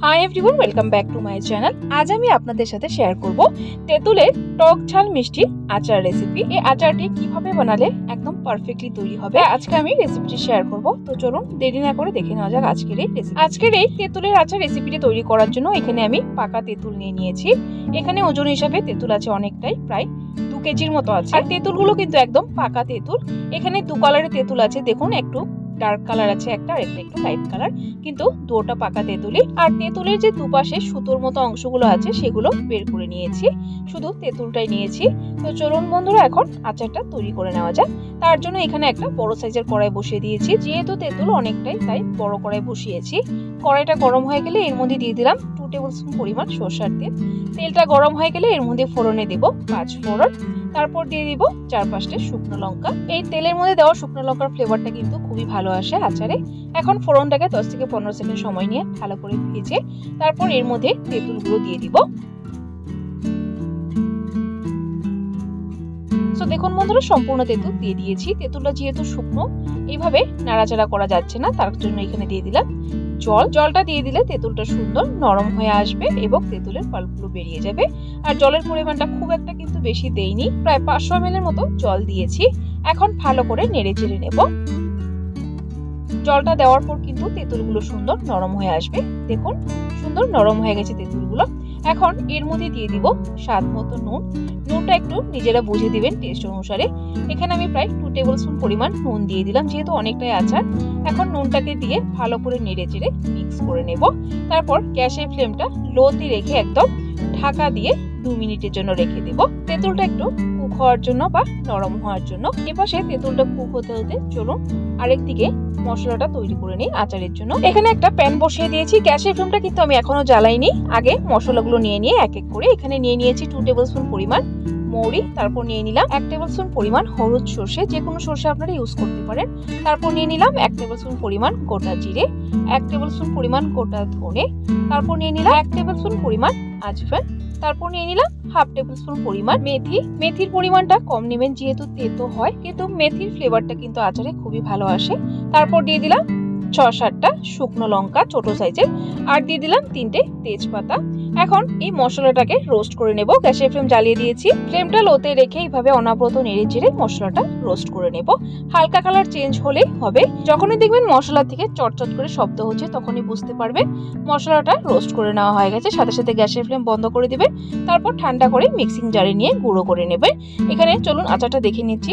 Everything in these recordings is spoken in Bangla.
Hi everyone, welcome back to my channel. আজ আমি আপনাদের সাথে শেয়ার করব তেঁতুলের টক ঝাল মিষ্টি আচার রেসিপি। এই আচারটি কিভাবে বানালে একদম পারফেক্টলি তৈরি হবে আজকে আমি রেসিপিটি শেয়ার করব। তো চলুন দেরি না করে দেখে নেওয়া যাক আজকের এই তেঁতুলের আচার রেসিপিটি তৈরি করার জন্য এখানে আমি পাকা তেঁতুল নিয়ে নিয়েছি। এখানে ওজন হিসাবে তেঁতুল আছে অনেকটাই, প্রায় 2 কেজির মতো আছে। আর তেঁতুলগুলো কিন্তু একদম পাকা তেঁতুল। এখানে 2 কালারের তেঁতুল আছে, দেখুন একটু ডার্ক কালার আছে একটা, আর একটা একটু লাইট কালার, কিন্তু দুটোটা পাকা তেঁতুলই। আর তেঁতুলের যে দুপাশে সুতোর মতো অংশগুলো আছে সেগুলো বের করে নিয়েছি, শুধু তেঁতুলটাই নিয়েছি। তো চলুন বন্ধুরা এখন আচারটা তৈরি করে নেওয়া যাক। তার জন্য এখানে একটা বড় সাইজের কড়াই বসিয়ে দিয়েছি, যেহেতু তেঁতুল অনেকটাই তাই বড় কড়াই বসিয়েছি। কড়াইটা গরম হয়ে গেলে এর মধ্যে দিয়ে দিলাম 2 টেবিল স্পুন পরিমাণ সরষের তেল। তেলটা গরম হয়ে গেলে এর মধ্যে ফোড়নে দিব 5 ফোড়ন, তারপর দিয়ে দিব 4-5টা শুকনো লঙ্কা। এই তেলের মধ্যে দেওয়া শুকনো লঙ্কার ফ্লেভারটা কিন্তু খুবই ভালো আসে আচারে। এখন ফোড়নটাকে 10 থেকে 15 সেকেন্ড সময় নিয়ে ভালো করে ভেজে তারপর এর মধ্যে তেঁতুলগুলো দিয়ে দিব। তো দেখুন বন্ধুরা, সম্পূর্ণ তেঁতুল দিয়ে দিয়েছি। তেঁতুলটা যেহেতু শুকনো, এইভাবে নাড়াচাড়া করা যাচ্ছে না, তার জন্য এখানে দিয়ে দিলাম জলটা দিয়ে দিলে তেঁতুলটা সুন্দর নরম হয়ে আসবে এবং তেঁতুলের পাল্পগুলো বেরিয়ে যাবে। আর জলের পরিমাণটা খুব একটা কিন্তু বেশি দেইনি, প্রায় 500 ml এর মতো জল দিয়েছি। এখন ভালো করে নেড়ে চেড়ে নেব। জলটা দেওয়ার পর কিন্তু তেঁতুলগুলো সুন্দর নরম হয়ে আসবে। দেখুন সুন্দর নরম হয়ে গেছে তেঁতুলগুলো। এখন এর মধ্যে দিয়ে দিব স্বাদ মতো নুন। নুনটা একটু নিজেরা বুঝে দিবেন টেস্ট অনুসারে। এখানে আমি প্রায় 2 টেবিল স্পুন পরিমাণ নুন দিয়ে দিলাম, যেহেতু অনেকটাই আচার। এখন নুনটাকে দিয়ে ভালো করে নেড়ে চেড়ে মিক্স করে নেব। তারপর গ্যাসের ফ্লেমটা লোতে রেখে একদম ঢাকা দিয়ে 2 মিনিটের জন্য রেখে দেব, তেঁতুলটা একটু কুক হওয়ার জন্য বা নরম হওয়ার জন্য। এপাশে তেঁতুলটা কুক হতে হতে চলুন আরেকদিকে মশলাটা তৈরি করে নিই আচারের জন্য। এখানে একটা প্যান বসিয়ে দিয়েছি, গ্যাসের ফ্লেমটা কিন্তু আমি এখনো জ্বালাইনি। আগে মশলাগুলো নিয়ে এক এক করে এখানে নিয়ে নিয়েছি 2 টেবিল স্পুন পরিমাণ মৌরি, তারপর নিয়ে নিলাম 1 টেবিল স্পুন পরিমাণ হলুদ সর্ষে, যে কোনো সর্ষে আপনারা ইউজ করতে পারেন। তারপর নিয়ে নিলাম 1 টেবিল স্পুন পরিমাণ গোটা জিরে, 1 টেবিল স্পুন পরিমাণ গোটা ধনে, তারপর নিয়ে নিলাম 1 টেবিল স্পুন পরিমাণ আজওয়ান, তারপর নিয়ে নিলাম 1/2 টেবিল স্পুন পরিমাণ মেথি। মেথির পরিমাণটা কম নেবেন, যেহেতু তেতো হয়, কিন্তু মেথির ফ্লেভারটা কিন্তু আচারে খুবই ভালো আসে। তারপর দিয়ে দিলাম 6-7টা শুকনো লঙ্কা ছোট সাইজের, আর দিয়ে দিলাম 3টে তেজপাতা। এখন এই মশলাটাকে রোস্ট করে নেব। গ্যাসের ফ্লেম জ্বালিয়ে দিয়েছি, ফ্লেমটা লোতে রেখে এইভাবে অনবরত নেড়ে চেড়ে মশলাটা রোস্ট করে নেব। হালকা কালার চেঞ্জ হলেই হবে। যখনই দেখবেন মশলা থেকে চটচট করে শব্দ হচ্ছে, তখনই বুঝতে পারবেন মশলাটা রোস্ট করে নেওয়া হয়ে গেছে। সাথে সাথে গ্যাসের ফ্লেম বন্ধ করে দিবেন, তারপর ঠান্ডা করে মিক্সিং জারে নিয়ে গুঁড়ো করে নেবেন। এখানে চলুন আচারটা দেখে নিচ্ছি।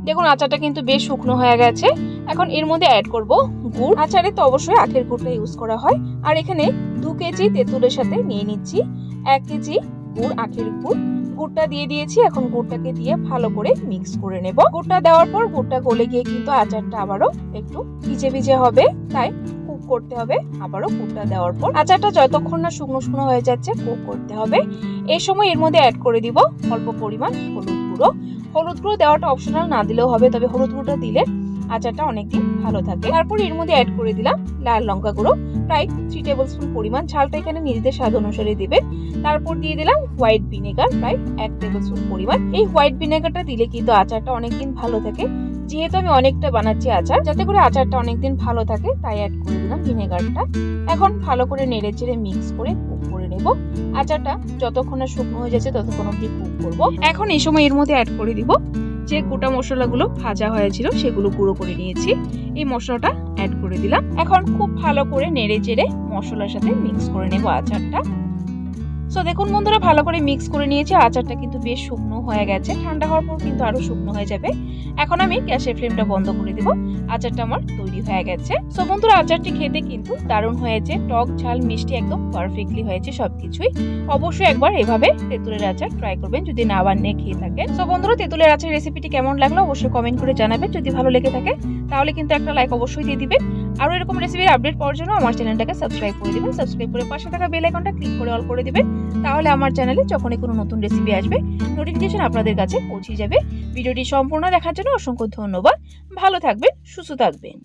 দেখুন আচারটা কিন্তু বেশ শুকনো হয়ে গেছে। এখন এর মধ্যে অ্যাড করব গুড়। আচারে তো অবশ্যই আখের গুড়টা ইউজ করা হয়। আর এখানে 2 কেজি তেঁতুলের সাথে নিয়ে নিচ্ছি 1 কেজি গুড়, আখের গুড়। গুড়টা দিয়ে দিয়েছি। এখন গুড়টাকে দিয়ে ভালো করে মিক্স করে নেব। গুড়টা দেওয়ার পর গুড়টা গলে গিয়ে কিন্তু আচারটা আবারও একটু ভিজে ভিজে হবে, তাই কুক করতে হবে আবারও। গুড়টা দেওয়ার পর আচারটা যতক্ষণ না শুকনো শুকনো হয়ে যাচ্ছে কুক করতে হবে। এই সময় এর মধ্যে অ্যাড করে দিব অল্প পরিমাণ হলুদ গুঁড়ো। হলুদ গুঁড়ো দেওয়াটা অপশনাল, না দিলেও হবে, তবে হলুদ গুঁড়োটা দিলে আচারটা অনেকদিন ভালো থাকে। তারপর এর মধ্যে অ্যাড করে দিলাম লাল লঙ্কা গুঁড়ো, প্রায় 3 টেবিল স্পুন পরিমাণ। ঝালটা এখানে নিজেদের স্বাদ অনুসারে দিবেন। তারপর দিয়ে দিলাম হোয়াইট ভিনেগার, প্রায় 1 টেবিল স্পুন পরিমাণ। এই হোয়াইট ভিনেগারটা দিলে কিন্তু আচারটা অনেকদিন ভালো থাকে। যেহেতু আমি অনেকটা বানাচ্ছি আচার, যাতে করে আচারটা অনেকদিন ভালো থাকে, তাই অ্যাড করে দিলাম ভিনেগারটা। এখন ভালো করে নেড়ে চেড়ে মিক্স করে কুক করে নেব। আচারটা যতক্ষণ না শুকনো হয়ে যাচ্ছে ততক্ষণ অবধি কুক করব। এখন এই সময় এর মধ্যে অ্যাড করে দিব যে গোটা মশলাগুলো ভাজা হয়েছিল সেগুলো গুঁড়ো করে নিয়েছি, এই মশলাটা অ্যাড করে দিলাম। এখন খুব ভালো করে নেড়ে চেড়ে মশলার সাথে মিক্স করে নেব আচারটা। সো দেখুন বন্ধুরা, ভালো করে মিক্স করে নিয়েছি। আচারটা কিন্তু বেশ শুকনো হয়ে গেছে, ঠান্ডা হওয়ার পর কিন্তু আরো শুকনো হয়ে যাবে। এখন আমি গ্যাসের ফ্লেমটা বন্ধ করে দেব। আচারটা আমার তৈরি হয়ে গেছে। সো বন্ধুরা, আচারটি খেতে কিন্তু দারুণ হয়েছে। টক ঝাল মিষ্টি একদম পারফেক্টলি হয়েছে সবকিছুই। অবশ্যই একবার এভাবে তেঁতুলের আচার ট্রাই করবেন যদি না বানিয়ে খেয়ে থাকেন। সো বন্ধুরা, তেঁতুলের আচার রেসিপিটি কেমন লাগলো অবশ্যই কমেন্ট করে জানাবেন। যদি ভালো লেগে থাকে তাহলে কিন্তু একটা লাইক অবশ্যই দিয়ে দিবেন। আরো এরকম রেসিপির আপডেট পাওয়ার জন্য আমার চ্যানেলটাকে সাবস্ক্রাইব করে দিবেন। সাবস্ক্রাইব করে পাশে থাকা বেল আইকনটা ক্লিক করে অল করে দিবেন, তাহলে আমার চ্যানেলে যখনই কোনো নতুন রেসিপি আসবে নোটিফিকেশন আপনাদের কাছে পৌঁছে যাবে। ভিডিওটি সম্পূর্ণ দেখার জন্য অসংখ্য ধন্যবাদ। ভালো থাকবেন, সুস্থ থাকবেন।